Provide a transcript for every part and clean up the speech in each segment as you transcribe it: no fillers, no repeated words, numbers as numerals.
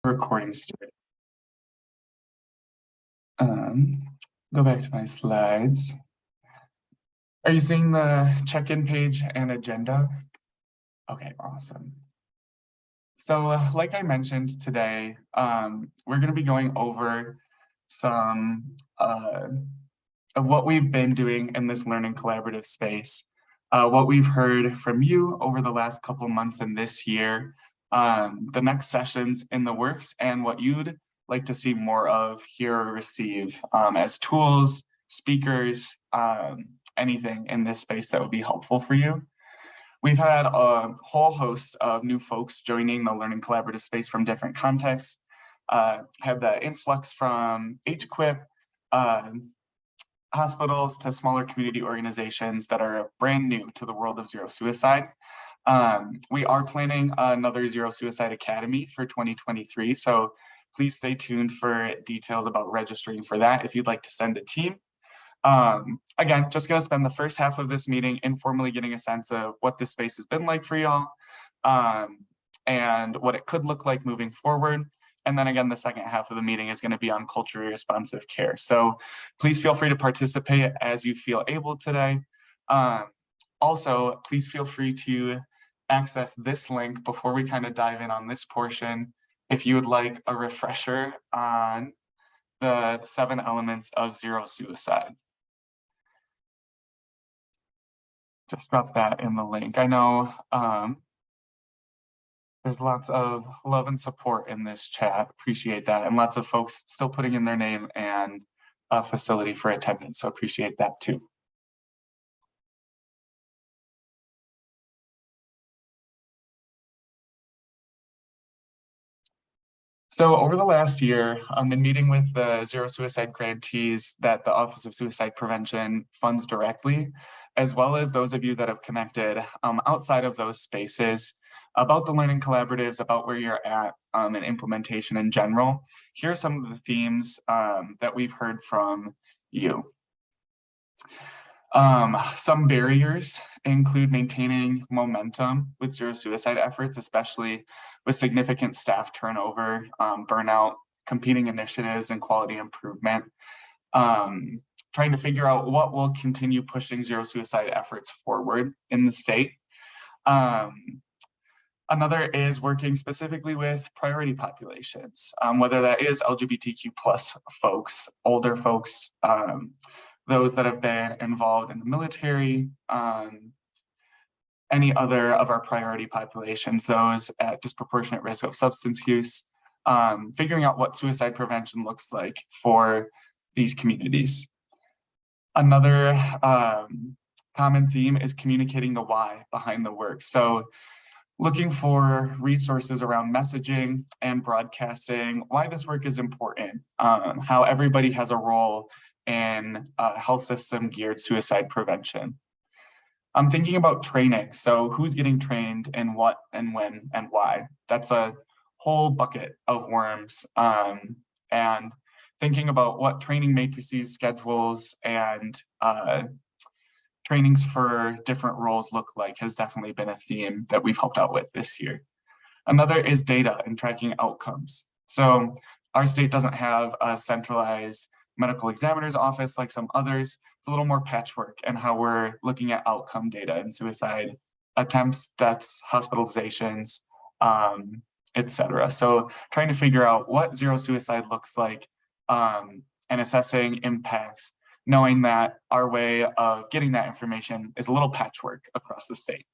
Recording started. Go back to my slides. Are you seeing the check-in page and agenda? Okay, awesome. So like I mentioned today, we're going to be going over some of what we've been doing in this learning collaborative space, what we've heard from you over the last couple months and this year, the next sessions in the works, and what you'd like to see more of, hear, or receive as tools, speakers, anything in this space that would be helpful for you. We've had a whole host of new folks joining the learning collaborative space from different contexts, have the influx from HQIP, hospitals to smaller community organizations that are brand new to the world of Zero Suicide. We are planning another Zero Suicide Academy for 2023, so please stay tuned for details about registering for that if you'd like to send a team. Again, just going to spend the first half of this meeting informally getting a sense of what this space has been like for y'all, and what it could look like moving forward. And then again, the second half of the meeting is going to be on culturally responsive care. So please feel free to participate as you feel able today. Also, please feel free to access this link before we kind of dive in on this portion if you would like a refresher on the 7 elements of Zero Suicide. Just drop that in the link. I know there's lots of love and support in this chat. Appreciate that. And lots of folks still putting in their name and a facility for attendance. So appreciate that too. So over the last year, I've been meeting with the Zero Suicide grantees that the Office of Suicide Prevention funds directly, as well as those of you that have connected outside of those spaces about the learning collaboratives, about where you're at in implementation in general. Here are some of the themes that we've heard from you. Some barriers include maintaining momentum with Zero Suicide efforts, especially with significant staff turnover, burnout, competing initiatives, and quality improvement. Trying to figure out what will continue pushing Zero Suicide efforts forward in the state. Another is working specifically with priority populations, whether that is LGBTQ+ folks, older folks, those that have been involved in the military, any other of our priority populations, those at disproportionate risk of substance use, figuring out what suicide prevention looks like for these communities. Another common theme is communicating the why behind the work. So looking for resources around messaging and broadcasting, why this work is important, how everybody has a role in health system geared suicide prevention. I'm thinking about training. So who's getting trained in what and when and why? That's a whole bucket of worms. And thinking about what training matrices, schedules, and trainings for different roles look like has definitely been a theme that we've helped out with this year. Another is data and tracking outcomes. So our state doesn't have a centralized medical examiner's office like some others. It's a little more patchwork in how we're looking at outcome data in suicide attempts, deaths, hospitalizations, etc. So trying to figure out what Zero Suicide looks like and assessing impacts, knowing that our way of getting that information is a little patchwork across the state.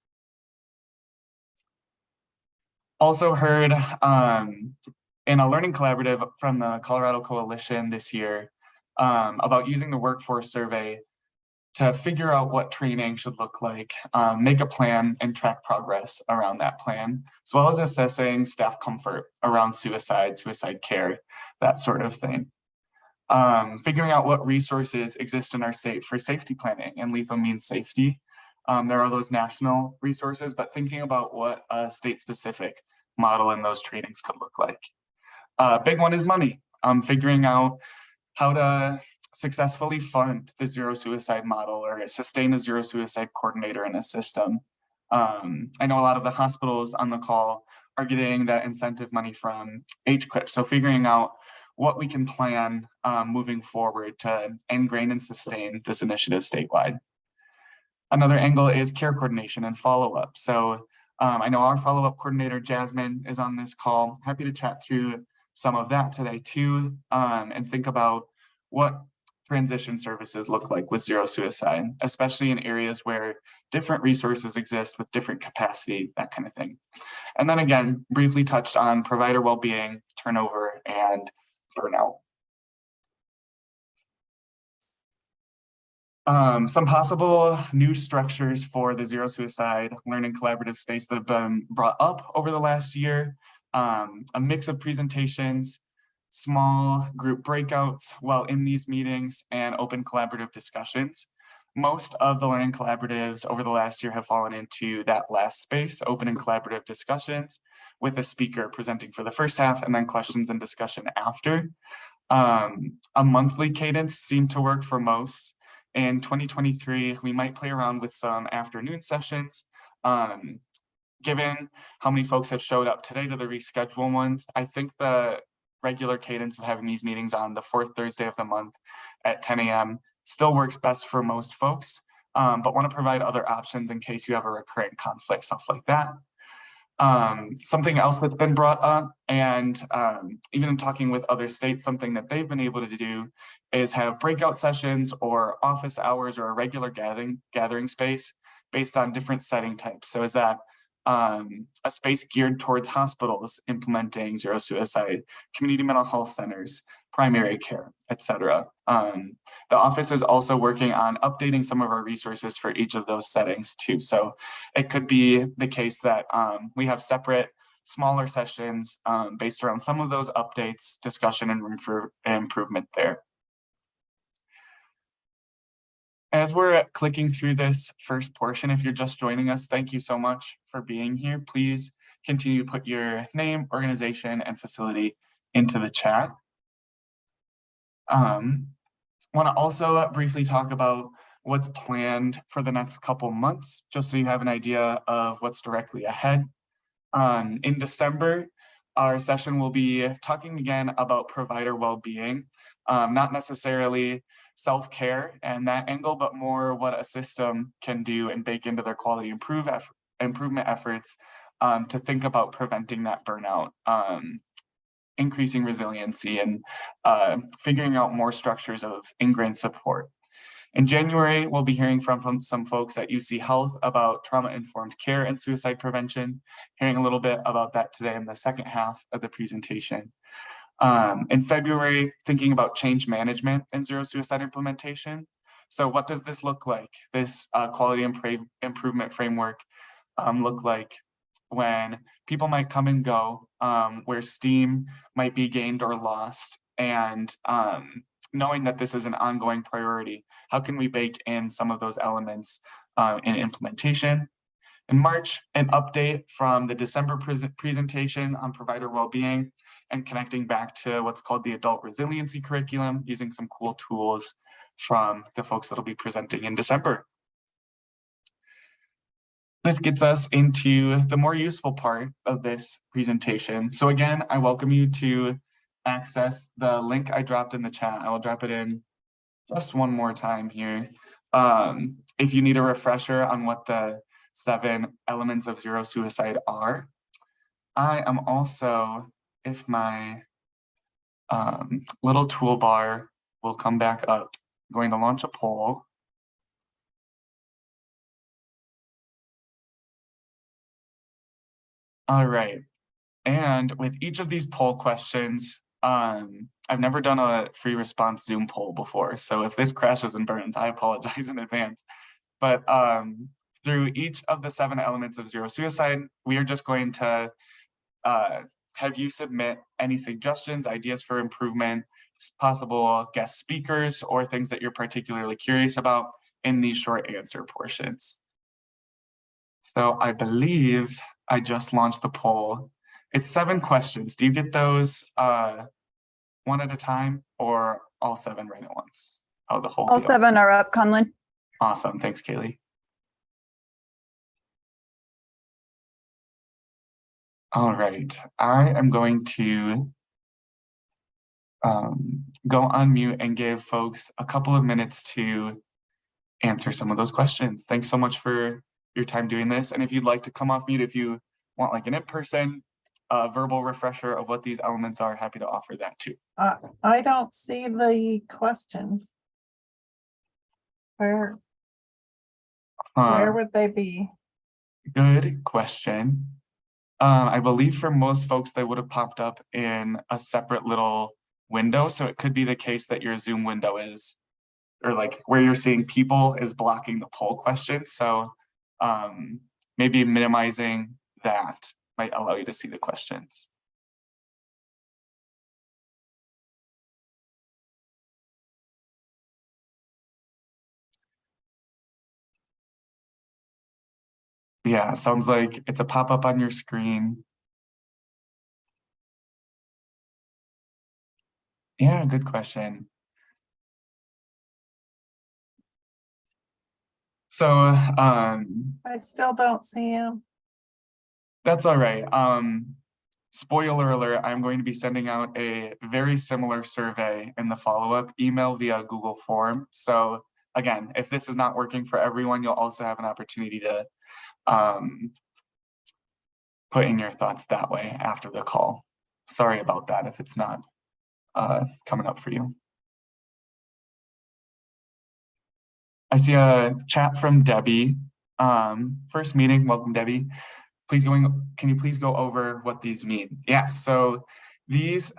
Also heard in a learning collaborative from the Colorado Coalition this year about using the workforce survey to figure out what training should look like, make a plan and track progress around that plan, as well as assessing staff comfort around suicide care, that sort of thing. Figuring out what resources exist in our state for safety planning and lethal means safety. There are those national resources, but thinking about what a state-specific model in those trainings could look like. Big one is money. Figuring out how to successfully fund the Zero Suicide model or sustain a Zero Suicide coordinator in a system. I know a lot of the hospitals on the call are getting that incentive money from HQIP. So figuring out what we can plan moving forward to ingrain and sustain this initiative statewide. Another angle is care coordination and follow-up. So I know our follow-up coordinator, Jasmine, is on this call. Happy to chat through some of that today too, and think about what transition services look like with zero suicide, especially in areas where different resources exist with different capacity, that kind of thing. And then again, briefly touched on provider well-being, turnover, and burnout. Some possible new structures for the zero suicide learning collaborative space that have been brought up over the last year. A mix of presentations, small group breakouts while in these meetings, and open collaborative discussions. Most of the learning collaboratives over the last year have fallen into that last space, open and collaborative discussions, with a speaker presenting for the first half and then questions and discussion after. A monthly cadence seemed to work for most. In 2023, we might play around with some afternoon sessions. Given how many folks have showed up today to the reschedule ones, I think the regular cadence of having these meetings on the fourth Thursday of the month at 10 a.m. still works best for most folks, but want to provide other options in case you have a recurring conflict, stuff like that. Something else that's been brought up, and even in talking with other states, something that they've been able to do is have breakout sessions or office hours or a regular gathering space based on different setting types. So is that a space geared towards hospitals implementing zero suicide, community mental health centers, primary care, etc. The office is also working on updating some of our resources for each of those settings too. So it could be the case that we have separate smaller sessions based around some of those updates, discussion, and room for improvement there. As we're clicking through this first portion, if you're just joining us, thank you so much for being here. Please continue to put your name, organization, and facility into the chat. Want to also briefly talk about what's planned for the next couple months, just so you have an idea of what's directly ahead. In December, our session will be talking again about provider well-being, not necessarily self-care and that angle, but more what a system can do and bake into their quality improvement efforts to think about preventing that burnout, increasing resiliency, and figuring out more structures of ingrained support. In January, we'll be hearing from some folks at UC Health about trauma-informed care and suicide prevention, hearing a little bit about that today in the second half of the presentation. In February, thinking about change management and zero suicide implementation. So what does this look like? This quality improvement framework look like when people might come and go, where steam might be gained or lost, and knowing that this is an ongoing priority, how can we bake in some of those elements in implementation? In March, an update from the December presentation on provider well-being and connecting back to what's called the adult resiliency curriculum, using some cool tools from the folks that'll be presenting in December. This gets us into the more useful part of this presentation. So again, I welcome you to access the link I dropped in the chat. I will drop it in just one more time here. If you need a refresher on what the 7 elements of zero suicide are, I am also, if my little toolbar will come back up, I'm going to launch a poll. All right, and with each of these poll questions, I've never done a free response Zoom poll before, so if this crashes and burns, I apologize in advance. But through each of the 7 elements of zero suicide, we are just going to have you submit any suggestions, ideas for improvement, possible guest speakers, or things that you're particularly curious about in these short answer portions. So I believe I just launched the poll. It's 7 questions. Do you get those one at a time or all 7 right at once? Oh, the whole all deal. 7 are up, Conlon. Awesome. Thanks, Kaylee. All right, I am going to go on mute and give folks a couple of minutes to answer some of those questions. Thanks so much for your time doing this. And if you'd like to come off mute, if you want like an in-person verbal refresher of what these elements are, happy to offer that too. I don't see the questions. Where would they be? Good question. I believe for most folks, they would have popped up in a separate little window. So it could be the case that your Zoom window is, or like where you're seeing people is blocking the poll questions. So maybe minimizing that might allow you to see the questions. Yeah, sounds like it's a pop-up on your screen. Yeah, good question. So I still don't see him. that's all right. Spoiler alert, I'm going to be sending out a very similar survey in the follow-up email via Google Form. So again, if this is not working for everyone, you'll also have an opportunity to put in your thoughts that way after the call. Sorry about that if it's not coming up for you. I see a chat from Debbie. First meeting, welcome Debbie. Can you please go over what these mean? Yes, so these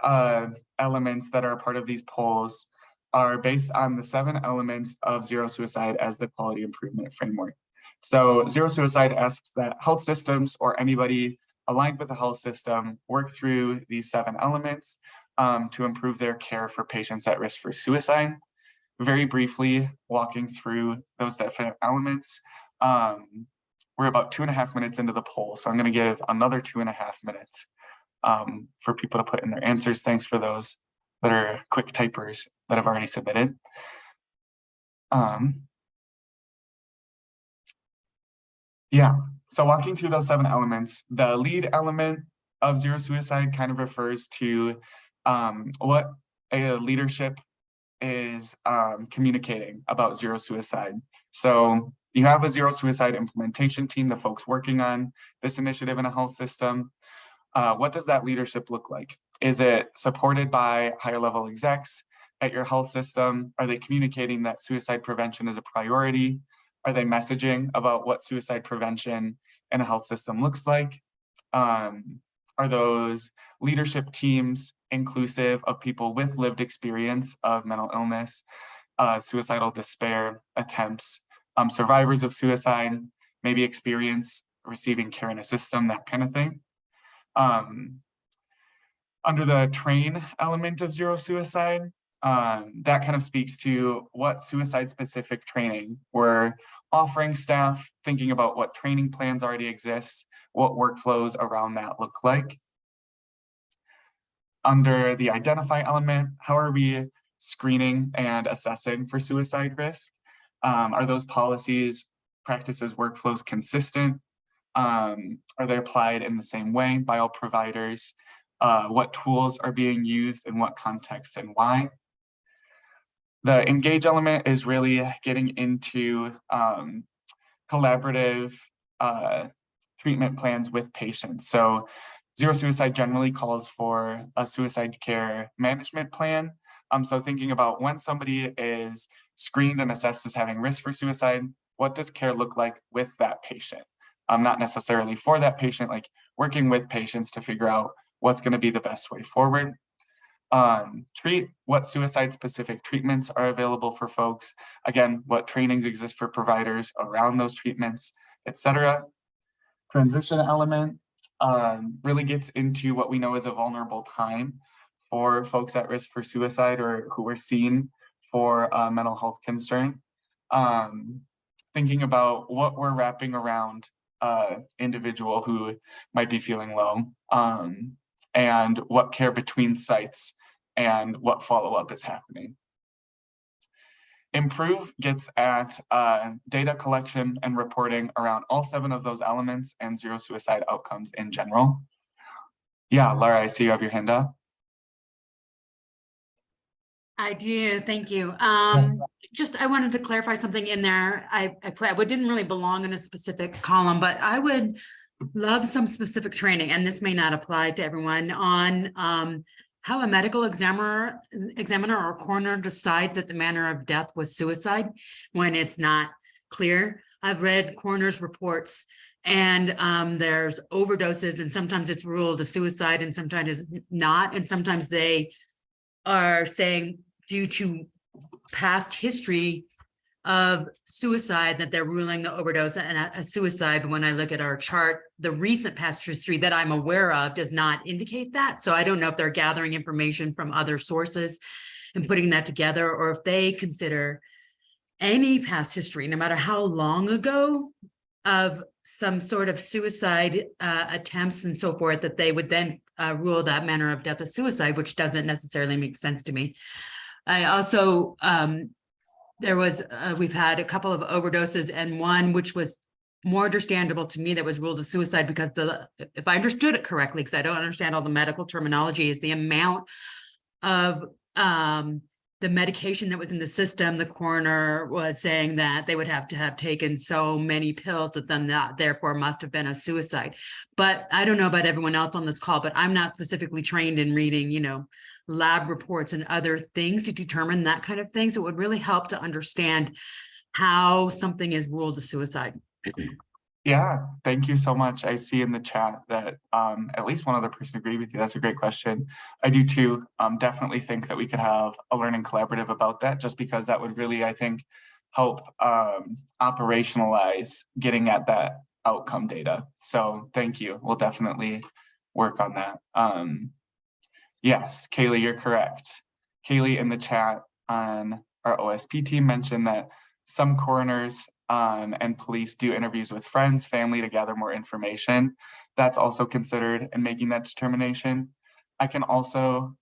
elements that are part of these polls are based on the 7 elements of Zero Suicide as the quality improvement framework. So Zero Suicide asks that health systems or anybody aligned with the health system work through these 7 elements to improve their care for patients at risk for suicide. Very briefly walking through those different elements. We're about 2.5 minutes into the poll, so I'm going to give another 2.5 minutes for people to put in their answers. Thanks for those that are quick typers that have already submitted. Yeah, so walking through those 7 elements, the lead element of Zero Suicide kind of refers to what a leadership is communicating about Zero Suicide. So you have a Zero Suicide implementation team, the folks working on this initiative in a health system. What does that leadership look like? Is it supported by higher level execs at your health system? Are they communicating that suicide prevention is a priority? Are they messaging about what suicide prevention in a health system looks like? Are those leadership teams inclusive of people with lived experience of mental illness, suicidal despair attempts, survivors of suicide, maybe experience receiving care in a system, that kind of thing? Under the train element of Zero Suicide, that kind of speaks to what suicide specific training we're offering staff, thinking about what training plans already exist, what workflows around that look like. Under the identify element, how are we screening and assessing for suicide risk? Are those policies, practices, workflows consistent? Are they applied in the same way by all providers? What tools are being used in what context and why? The engage element is really getting into collaborative treatment plans with patients. So Zero Suicide generally calls for a suicide care management plan. So thinking about when somebody is screened and assessed as having risk for suicide, what does care look like with that patient? Not necessarily for that patient, like working with patients to figure out what's going to be the best way forward. Treat, what suicide specific treatments are available for folks. Again, what trainings exist for providers around those treatments, etc. Transition element really gets into what we know is a vulnerable time for folks at risk for suicide or who are seen for a mental health concern. Thinking about what we're wrapping around individual who might be feeling low, and what care between sites and what follow-up is happening. Improve gets at data collection and reporting around all 7 of those elements and Zero Suicide outcomes in general. Yeah, Laura, I see you have your hand up. I do, thank you. Just, I wanted to clarify something in there. I didn't really belong in a specific column, but I would love some specific training, and this may not apply to everyone, on how a medical examiner or coroner decides that the manner of death was suicide when it's not clear. I've read coroner's reports, and there's overdoses, and sometimes it's ruled a suicide and sometimes it's not, and sometimes they are saying due to past history of suicide that they're ruling the overdose and a suicide. But when I look at our chart, the recent past history that I'm aware of does not indicate that. So I don't know if they're gathering information from other sources and putting that together, or if they consider any past history, no matter how long ago, of some sort of suicide attempts and so forth, that they would then rule that manner of death a suicide, which doesn't necessarily make sense to me. I also, we've had a couple of overdoses, and one which was more understandable to me that was ruled a suicide because if I understood it correctly, because I don't understand all the medical terminology, is the amount of the medication that was in the system. The coroner was saying that they would have to have taken so many pills that then that therefore must have been a suicide. But I don't know about everyone else on this call, but I'm not specifically trained in reading, lab reports and other things to determine that kind of thing. So it would really help to understand how something is ruled a suicide. Yeah, thank you so much. I see in the chat that at least one other person agreed with you. That's a great question. I do too. Definitely think that we could have a learning collaborative about that, just because that would really, I think, help operationalize getting at that outcome data. So thank you. We'll definitely work on that. Yes, Kaylee, you're correct. Kaylee in the chat on our OSP team mentioned that some coroners and police do interviews with friends, family to gather more information. That's also considered in making that determination. I can also,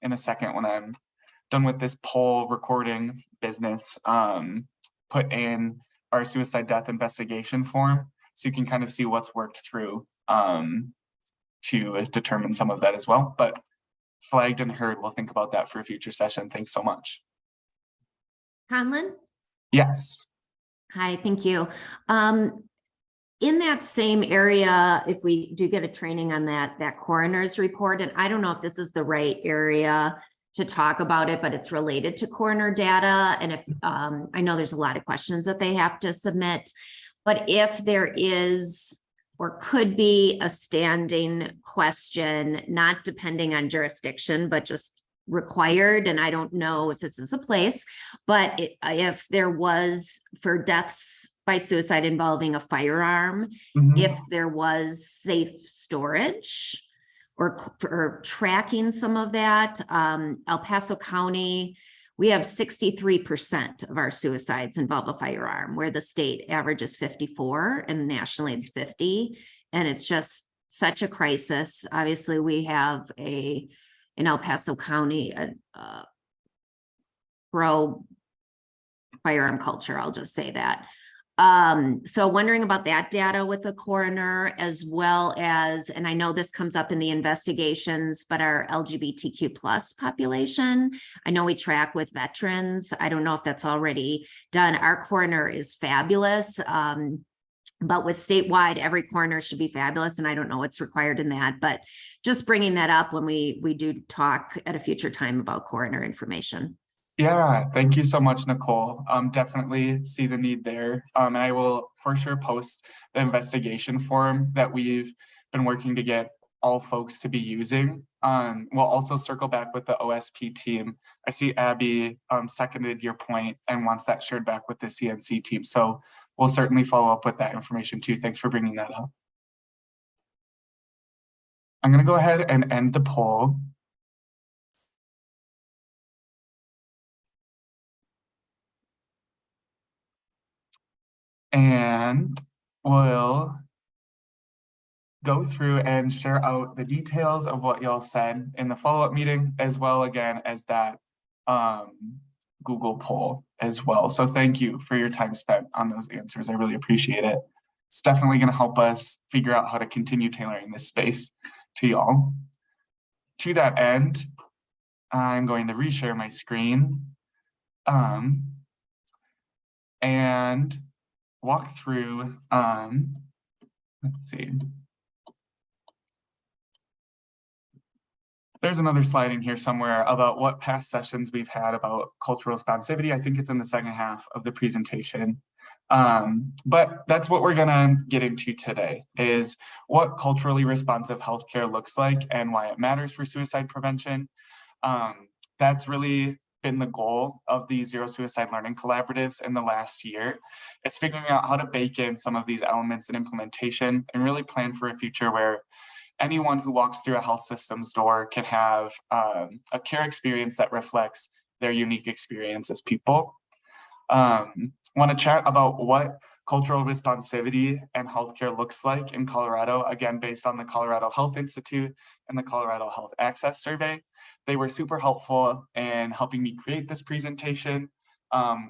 in a second, when I'm done with this poll recording business, put in our suicide death investigation form, so you can kind of see what's worked through to determine some of that as well. But flagged and heard, we'll think about that for a future session. Thanks so much. Conlon? Yes. Hi, thank you. In that same area, if we do get a training on that coroner's report, and I don't know if this is the right area to talk about it, but it's related to coroner data. And if I know there's a lot of questions that they have to submit, but if there is or could be a standing question, not depending on jurisdiction, but just required, and I don't know if this is a place, but if there was for deaths by suicide involving a firearm, if there was safe storage or tracking some of that, El Paso County, we have 63% of our suicides involve a firearm, where the state average is 54 and nationally it's 50. And it's just such a crisis. Obviously, we have in El Paso County, pro firearm culture, I'll just say that. So wondering about that data with the coroner, as well as, and I know this comes up in the investigations, but our LGBTQ plus population, I know we track with veterans. I don't know if that's already done. Our coroner is fabulous. But with statewide, every coroner should be fabulous. And I don't know what's required in that, but just bringing that up when we do talk at a future time about coroner information. Yeah, thank you so much, Nicole. Definitely see the need there. And I will for sure post the investigation form that we've been working to get all folks to be using. We'll also circle back with the OSP team. I see Abby seconded your point and wants that shared back with the CNC team. So we'll certainly follow up with that information too. Thanks for bringing that up. I'm going to go ahead and end the poll. And we'll go through and share out the details of what y'all said in the follow-up meeting, as well again as that Google poll as well. So thank you for your time spent on those answers. I really appreciate it. It's definitely going to help us figure out how to continue tailoring this space to y'all. To that end, I'm going to reshare my screen and walk through, let's see. There's another slide in here somewhere about what past sessions we've had about cultural responsivity. I think it's in the second half of the presentation. But that's what we're gonna get into today, is what culturally responsive healthcare looks like and why it matters for suicide prevention. That's really been the goal of the Zero Suicide Learning Collaboratives in the last year. It's figuring out how to bake in some of these elements in implementation and really plan for a future where anyone who walks through a health system's door can have a care experience that reflects their unique experience as people. Want to chat about what cultural responsivity and healthcare looks like in Colorado, again, based on the Colorado Health Institute and the Colorado Health Access Survey. They were super helpful in helping me create this presentation.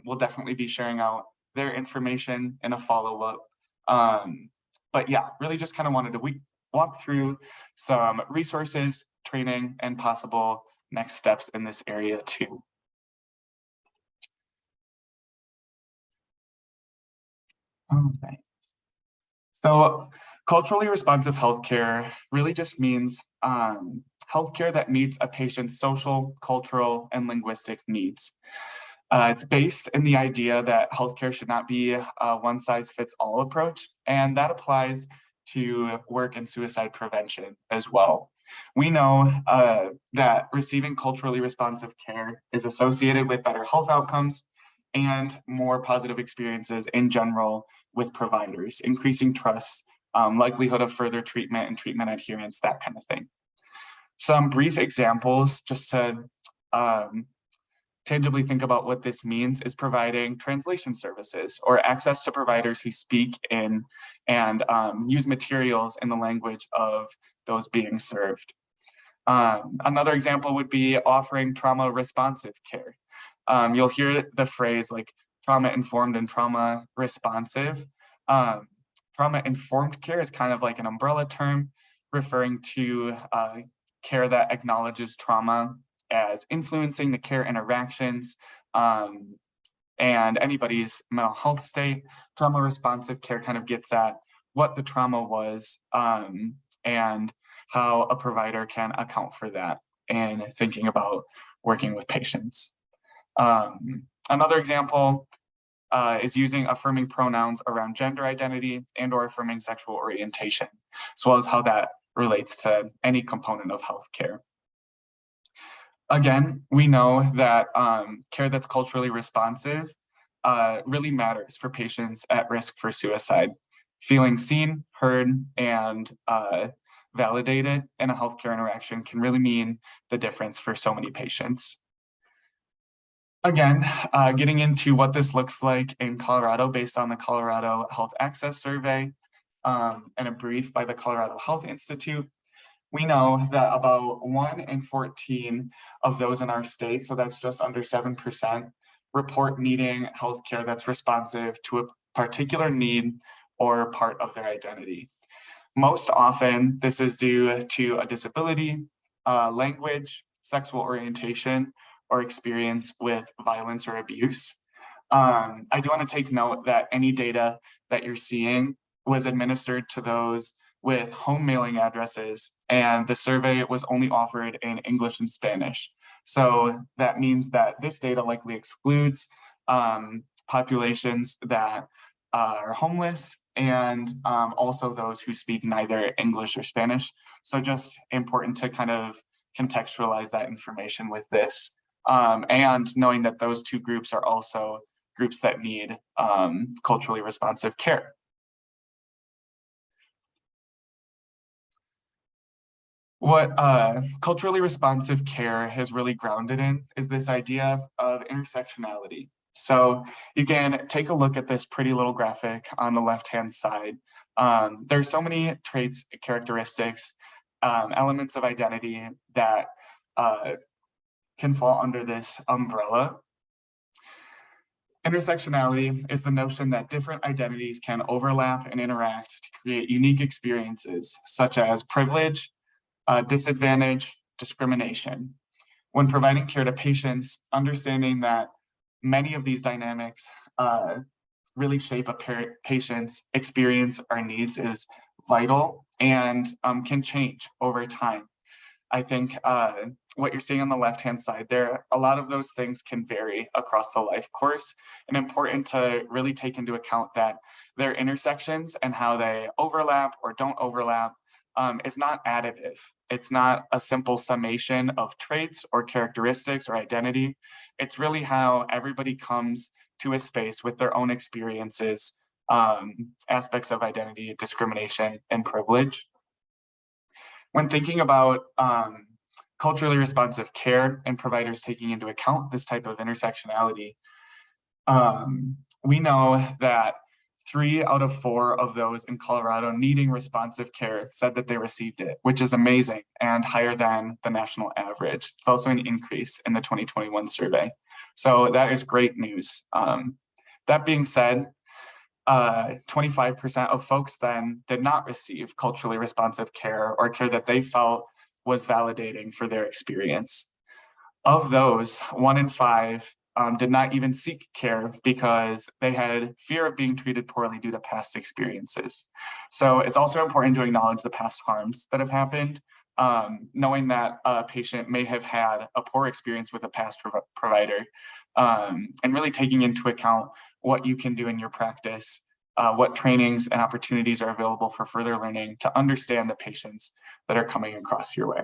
We'll definitely be sharing out their information in a follow-up. But yeah, really just kind of wanted to walk through some resources, training, and possible next steps in this area too. Okay. So culturally responsive healthcare really just means healthcare that meets a patient's social, cultural, and linguistic needs. It's based in the idea that healthcare should not be a one-size-fits-all approach, and that applies to work in suicide prevention as well. We know that receiving culturally responsive care is associated with better health outcomes and more positive experiences in general with providers, increasing trust, likelihood of further treatment and treatment adherence, that kind of thing. Some brief examples just to tangibly think about what this means is providing translation services or access to providers who speak in and use materials in the language of those being served. Another example would be offering trauma responsive care. You'll hear the phrase like trauma-informed and trauma-responsive. Trauma-informed care is kind of like an umbrella term referring to care that acknowledges trauma as influencing the care interactions and anybody's mental health state. Trauma-responsive care kind of gets at what the trauma was and how a provider can account for that in thinking about working with patients. Another example is using affirming pronouns around gender identity and or affirming sexual orientation, as well as how that relates to any component of healthcare. Again, we know that care that's culturally responsive really matters for patients at risk for suicide. Feeling seen, heard, and validated in a healthcare interaction can really mean the difference for so many patients. Again, getting into what this looks like in Colorado based on the Colorado Health Access Survey and a brief by the Colorado Health Institute. We know that about 1 in 14 of those in our state, so that's just under 7%, report needing healthcare that's responsive to a particular need or part of their identity. Most often, this is due to a disability, language, sexual orientation, or experience with violence or abuse. I do want to take note that any data that you're seeing was administered to those with home mailing addresses, and the survey was only offered in English and Spanish. So that means that this data likely excludes populations that are homeless and also those who speak neither English or Spanish. So just important to kind of contextualize that information with this. And knowing that those two groups are also groups that need culturally responsive care. What culturally responsive care is really grounded in is this idea of intersectionality. So you can take a look at this pretty little graphic on the left-hand side. There's so many traits, characteristics, elements of identity that can fall under this umbrella. Intersectionality is the notion that different identities can overlap and interact to create unique experiences, such as privilege, disadvantage, discrimination. When providing care to patients, understanding that many of these dynamics really shape a patient's experience or needs is vital and can change over time. I think what you're seeing on the left-hand side there, a lot of those things can vary across the life course, and important to really take into account that their intersections and how they overlap or don't overlap is not additive. It's not a simple summation of traits or characteristics or identity. It's really how everybody comes to a space with their own experiences, aspects of identity, discrimination, and privilege. When thinking about culturally responsive care and providers taking into account this type of intersectionality, we know that 3 out of 4 of those in Colorado needing responsive care said that they received it, which is amazing and higher than the national average. It's also an increase in the 2021 survey. So that is great news. That being said, 25% of folks then did not receive culturally responsive care or care that they felt was validating for their experience. Of those, 1 in 5 did not even seek care because they had fear of being treated poorly due to past experiences. So it's also important to acknowledge the past harms that have happened, knowing that a patient may have had a poor experience with a past provider, and really taking into account what you can do in your practice, what trainings and opportunities are available for further learning to understand the patients that are coming across your way.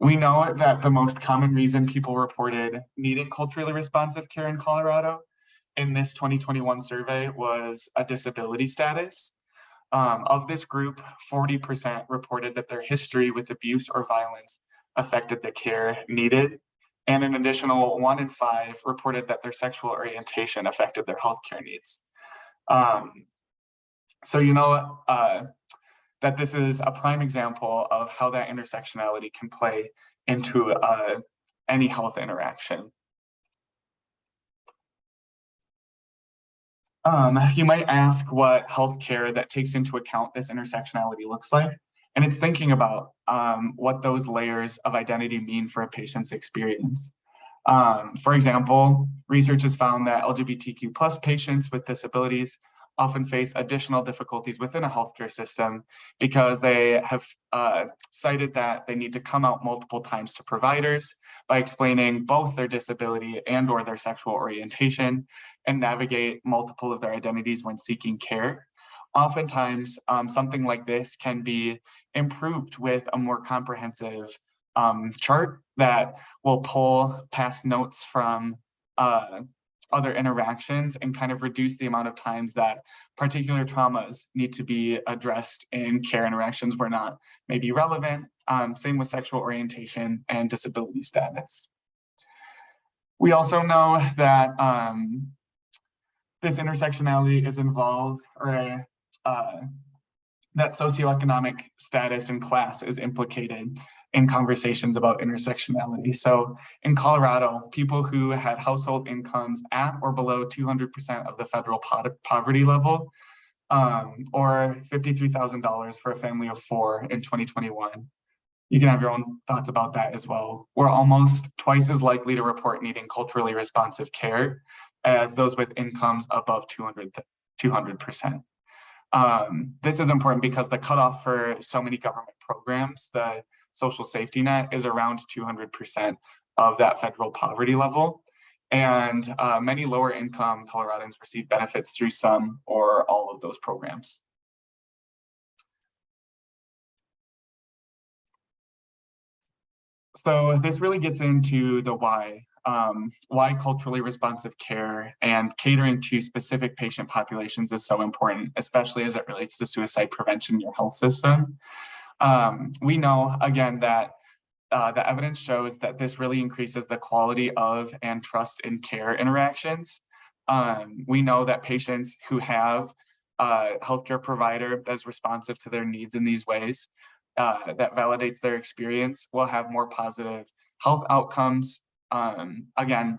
We know that the most common reason people reported needing culturally responsive care in Colorado in this 2021 survey was a disability status. Of this group, 40% reported that their history with abuse or violence affected the care needed, and an additional 1 in 5 reported that their sexual orientation affected their healthcare needs. So you know that this is a prime example of how that intersectionality can play into any health interaction. You might ask what healthcare that takes into account this intersectionality looks like, and it's thinking about what those layers of identity mean for a patient's experience. For example, research has found that LGBTQ+ patients with disabilities often face additional difficulties within a healthcare system because they have cited that they need to come out multiple times to providers by explaining both their disability and/or their sexual orientation and navigate multiple of their identities when seeking care. Oftentimes, something like this can be improved with a more comprehensive chart that will pull past notes from other interactions and kind of reduce the amount of times that particular traumas need to be addressed in care interactions were not maybe relevant. Same with sexual orientation and disability status. We also know that this intersectionality is involved, or that socioeconomic status and class is implicated in conversations about intersectionality. So in Colorado, people who had household incomes at or below 200% of the federal poverty level, or $53,000 for a family of 4 in 2021. You can have your own thoughts about that as well. We're almost twice as likely to report needing culturally responsive care as those with incomes above 200%. This is important because the cutoff for so many government programs, the social safety net, is around 200% of that federal poverty level. And many lower income Coloradans receive benefits through some or all of those programs. So this really gets into the why culturally responsive care and catering to specific patient populations is so important, especially as it relates to suicide prevention in your health system. We know, again, that the evidence shows that this really increases the quality of and trust in care interactions. We know that patients who have a healthcare provider that's responsive to their needs in these ways, that validates their experience, will have more positive health outcomes. Again,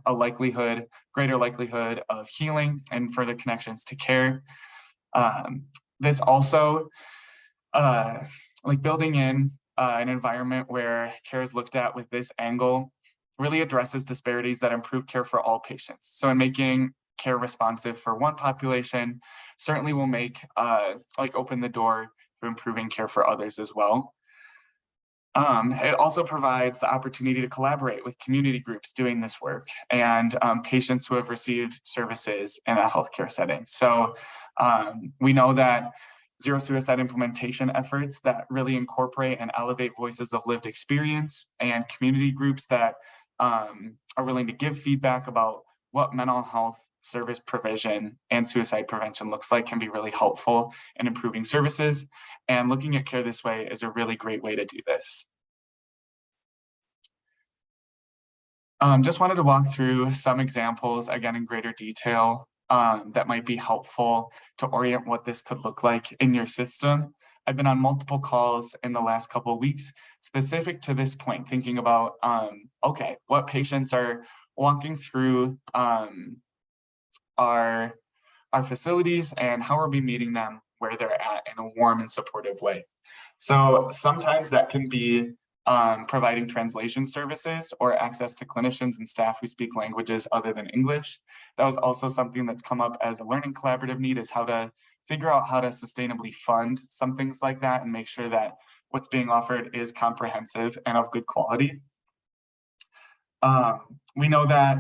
greater likelihood of healing and further connections to care. This also like building in an environment where care is looked at with this angle really addresses disparities that improve care for all patients. So in making care responsive for one population, certainly will make open the door to improving care for others as well. It also provides the opportunity to collaborate with community groups doing this work and patients who have received services in a healthcare setting. So we know that zero suicide implementation efforts that really incorporate and elevate voices of lived experience and community groups that are willing to give feedback about what mental health service provision and suicide prevention looks like can be really helpful in improving services. And looking at care this way is a really great way to do this. Just wanted to walk through some examples, again, in greater detail that might be helpful to orient what this could look like in your system. I've been on multiple calls in the last couple of weeks specific to this point, thinking about, okay, what patients are walking through our facilities and how are we meeting them where they're at in a warm and supportive way. So sometimes that can be providing translation services or access to clinicians and staff who speak languages other than English. That was also something that's come up as a learning collaborative need, is how to figure out how to sustainably fund some things like that and make sure that what's being offered is comprehensive and of good quality. We know that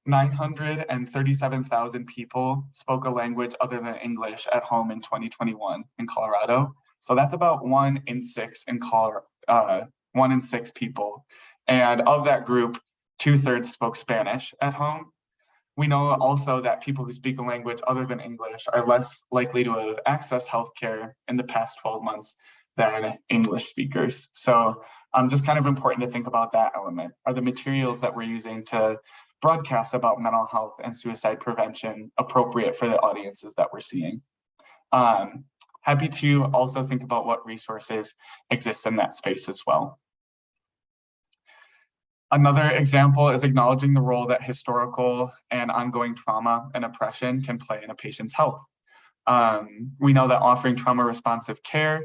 937,000 people spoke a language other than English at home in 2021 in Colorado. So that's about 1 in 6 in Colorado, 1 in 6 people. And of that group, 2/3 spoke Spanish at home. We know also that people who speak a language other than English are less likely to have accessed healthcare in the past 12 months than English speakers. So just kind of important to think about that element. Are the materials that we're using to broadcast about mental health and suicide prevention appropriate for the audiences that we're seeing? Happy to also think about what resources exist in that space as well. Another example is acknowledging the role that historical and ongoing trauma and oppression can play in a patient's health. We know that offering trauma responsive care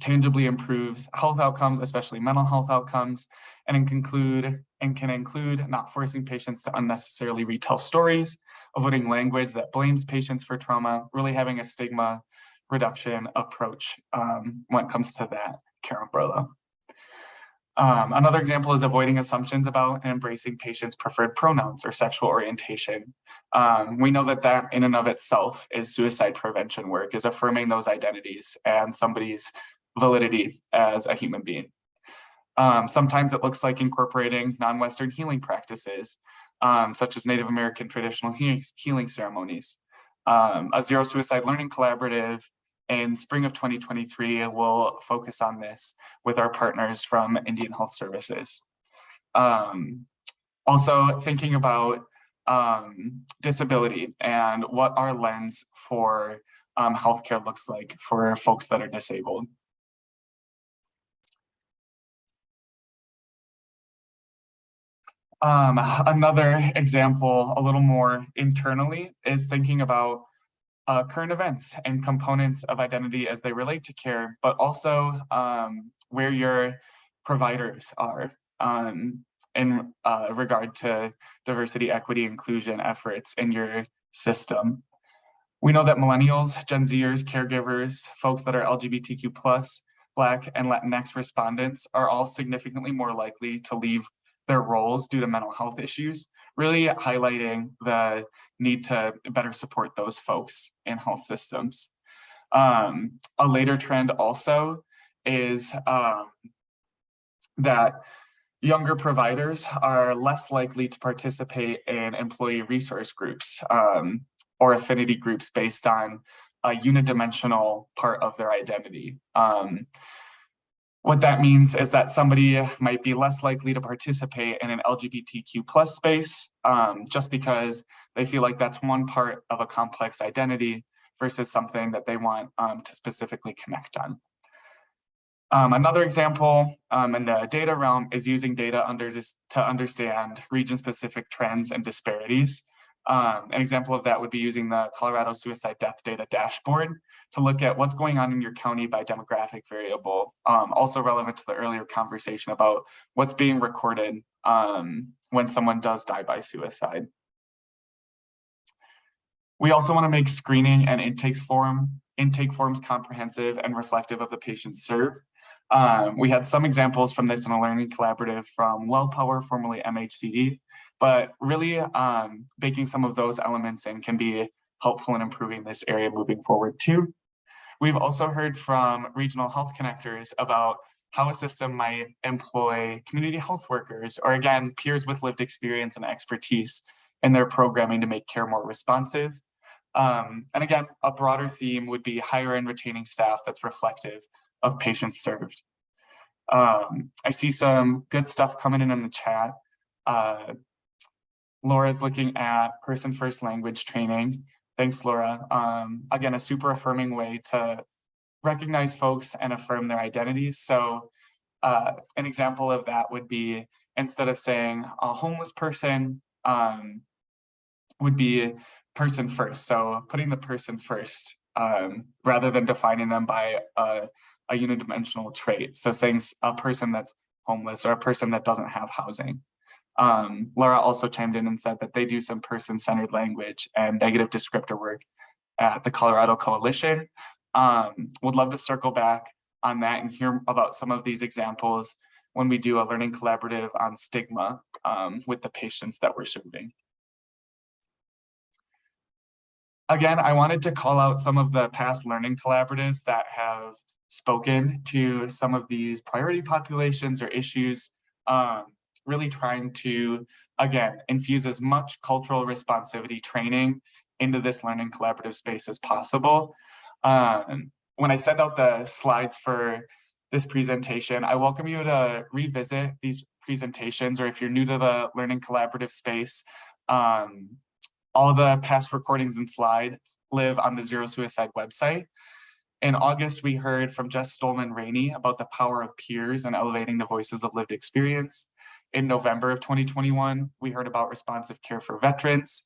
tangibly improves health outcomes, especially mental health outcomes, and can include not forcing patients to unnecessarily retell stories, avoiding language that blames patients for trauma, really having a stigma reduction approach when it comes to that care umbrella. Another example is avoiding assumptions about and embracing patients' preferred pronouns or sexual orientation. We know that that in and of itself is suicide prevention work, is affirming those identities and somebody's validity as a human being. Sometimes it looks like incorporating non-Western healing practices, such as Native American traditional healing ceremonies. A Zero Suicide Learning Collaborative in spring of 2023 will focus on this with our partners from Indian Health Services. Also thinking about disability and what our lens for healthcare looks like for folks that are disabled. Another example, a little more internally, is thinking about current events and components of identity as they relate to care, but also where your providers are in regard to diversity, equity, inclusion efforts in your system. We know that millennials, Gen Zers, caregivers, folks that are LGBTQ+, Black, and Latinx respondents are all significantly more likely to leave their roles due to mental health issues, really highlighting the need to better support those folks in health systems. A later trend also is that younger providers are less likely to participate in employee resource groups or affinity groups based on a unidimensional part of their identity. What that means is that somebody might be less likely to participate in an LGBTQ+ space just because they feel like that's one part of a complex identity versus something that they want to specifically connect on. Another example in the data realm is using data to understand region-specific trends and disparities. An example of that would be using the Colorado Suicide Death Data Dashboard to look at what's going on in your county by demographic variable. Also relevant to the earlier conversation about what's being recorded when someone does die by suicide. We also want to make screening and intake forms comprehensive and reflective of the patients served. We had some examples from this in a learning collaborative from WellPower, formerly MHCD, but really baking some of those elements in can be helpful in improving this area moving forward too. We've also heard from regional health connectors about how a system might employ community health workers, or again, peers with lived experience and expertise in their programming to make care more responsive. And again, a broader theme would be hire and retaining staff that's reflective of patients served. I see some good stuff coming in the chat. Laura's looking at person first language training. Thanks, Laura. Again, a super affirming way to recognize folks and affirm their identities. So an example of that would be, instead of saying a homeless person, would be person first. So putting the person first rather than defining them by a unidimensional trait. So saying a person that's homeless or a person that doesn't have housing. Laura also chimed in and said that they do some person-centered language and negative descriptor work at the Colorado Coalition. Would love to circle back on that and hear about some of these examples when we do a learning collaborative on stigma with the patients that we're serving. Again, I wanted to call out some of the past learning collaboratives that have spoken to some of these priority populations or issues, really trying to, again, infuse as much cultural responsivity training into this learning collaborative space as possible. When I send out the slides for this presentation, I welcome you to revisit these presentations, or if you're new to the learning collaborative space, all the past recordings and slides live on the Zero Suicide website. In August, we heard from Jess Stolman-Rainey about the power of peers and elevating the voices of lived experience. In November of 2021, we heard about responsive care for veterans.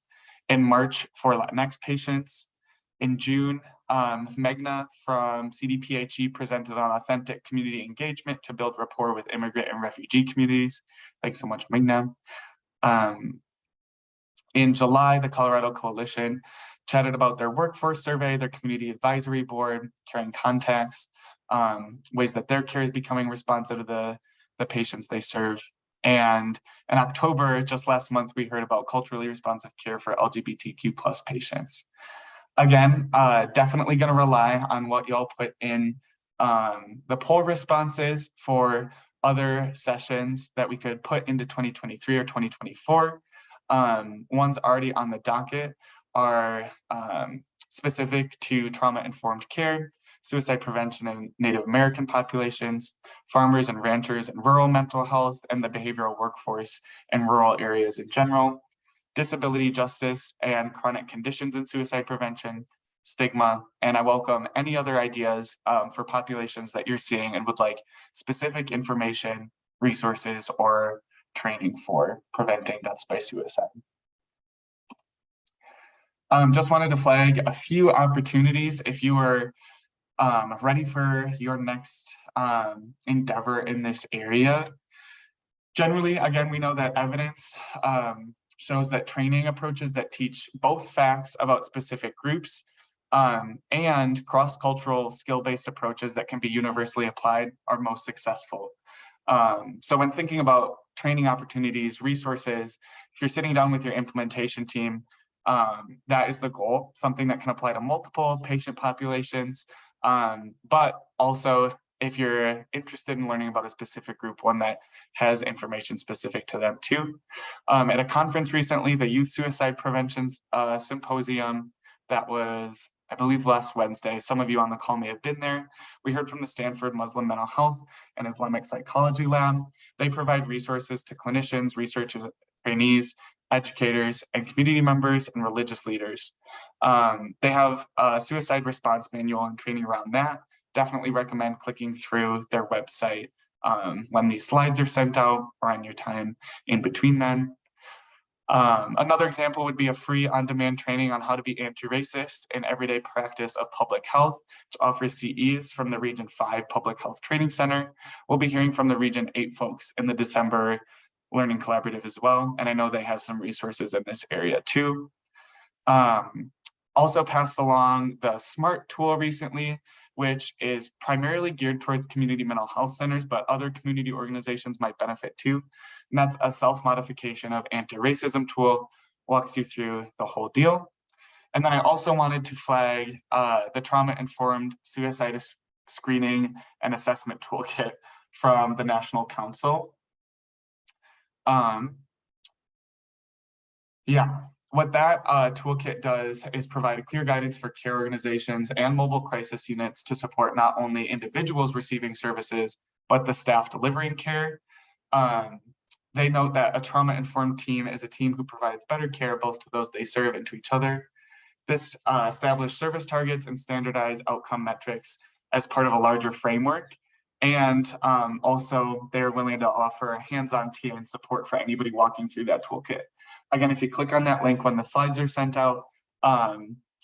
In March, for Latinx patients. In June, Meghna from CDPHE presented on authentic community engagement to build rapport with immigrant and refugee communities. Thanks so much, Meghna. In July, the Colorado Coalition chatted about their workforce survey, their community advisory board, caring contacts, ways that their care is becoming responsive to the patients they serve. And in October, just last month, we heard about culturally responsive care for LGBTQ+ patients. Again, definitely going to rely on what y'all put in the poll responses for other sessions that we could put into 2023 or 2024. Ones already on the docket are specific to trauma-informed care, suicide prevention in Native American populations, farmers and ranchers and rural mental health, and the behavioral workforce in rural areas in general, disability justice and chronic conditions in suicide prevention, stigma, and I welcome any other ideas for populations that you're seeing and would like specific information, resources, or training for preventing deaths by suicide. Just wanted to flag a few opportunities if you are ready for your next endeavor in this area. Generally, again, we know that evidence shows that training approaches that teach both facts about specific groups and cross-cultural skill-based approaches that can be universally applied are most successful. So when thinking about training opportunities, resources, if you're sitting down with your implementation team, that is the goal, something that can apply to multiple patient populations, but also if you're interested in learning about a specific group, one that has information specific to them too. At a conference recently, the Youth Suicide Prevention Symposium that was, I believe, last Wednesday. Some of you on the call may have been there. We heard from the Stanford Muslim Mental Health and Islamic Psychology Lab. They provide resources to clinicians, researchers, trainees, educators, and community members and religious leaders. They have a suicide response manual and training around that. Definitely recommend clicking through their website when these slides are sent out or on your time in between then. Another example would be a free on-demand training on how to be anti-racist in everyday practice of public health, which offers CEs from the Region 5 Public Health Training Center. We'll be hearing from the Region 8 folks in the December Learning Collaborative as well, and I know they have some resources in this area too. Also passed along the SMART tool recently, which is primarily geared towards community mental health centers, but other community organizations might benefit too. And that's a self-modification of anti-racism tool, walks you through the whole deal. And then I also wanted to flag the trauma-informed suicide screening and assessment toolkit from the National Council. What that toolkit does is provide clear guidance for care organizations and mobile crisis units to support not only individuals receiving services, but the staff delivering care. They note that a trauma-informed team is a team who provides better care both to those they serve and to each other. This established service targets and standardized outcome metrics as part of a larger framework. And also they're willing to offer hands-on TA and support for anybody walking through that toolkit. Again, if you click on that link when the slides are sent out,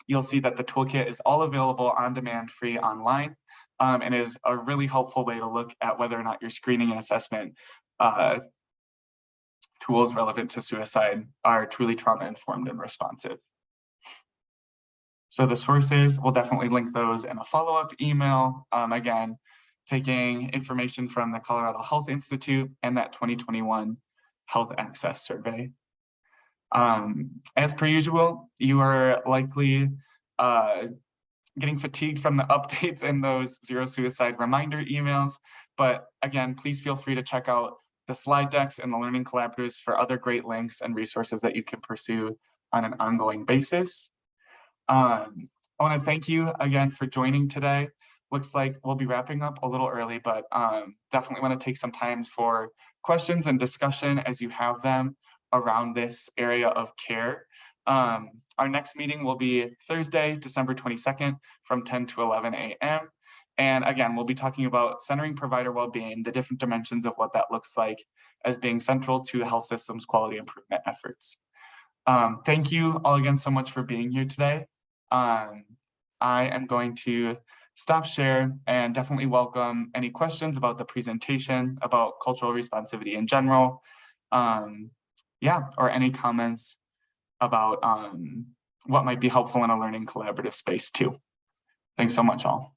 you'll see that the toolkit is all available on demand, free online, and is a really helpful way to look at whether or not your screening and assessment tools relevant to suicide are truly trauma-informed and responsive. So the sources, we'll definitely link those in a follow-up email. Again, taking information from the Colorado Health Institute and that 2021 Health Access Survey. As per usual, you are likely getting fatigued from the updates and those Zero Suicide reminder emails. But again, please feel free to check out the slide decks and the learning collaboratives for other great links and resources that you can pursue on an ongoing basis. I want to thank you again for joining today. Looks like we'll be wrapping up a little early, but definitely want to take some time for questions and discussion as you have them around this area of care. Our next meeting will be Thursday, December 22nd from 10 to 11 a.m. And again, we'll be talking about centering provider well-being, the different dimensions of what that looks like as being central to health systems quality improvement efforts. Thank you all again so much for being here today. I am going to stop share and definitely welcome any questions about the presentation, about cultural responsivity in general. Or any comments about what might be helpful in a learning collaborative space too. Thanks so much all.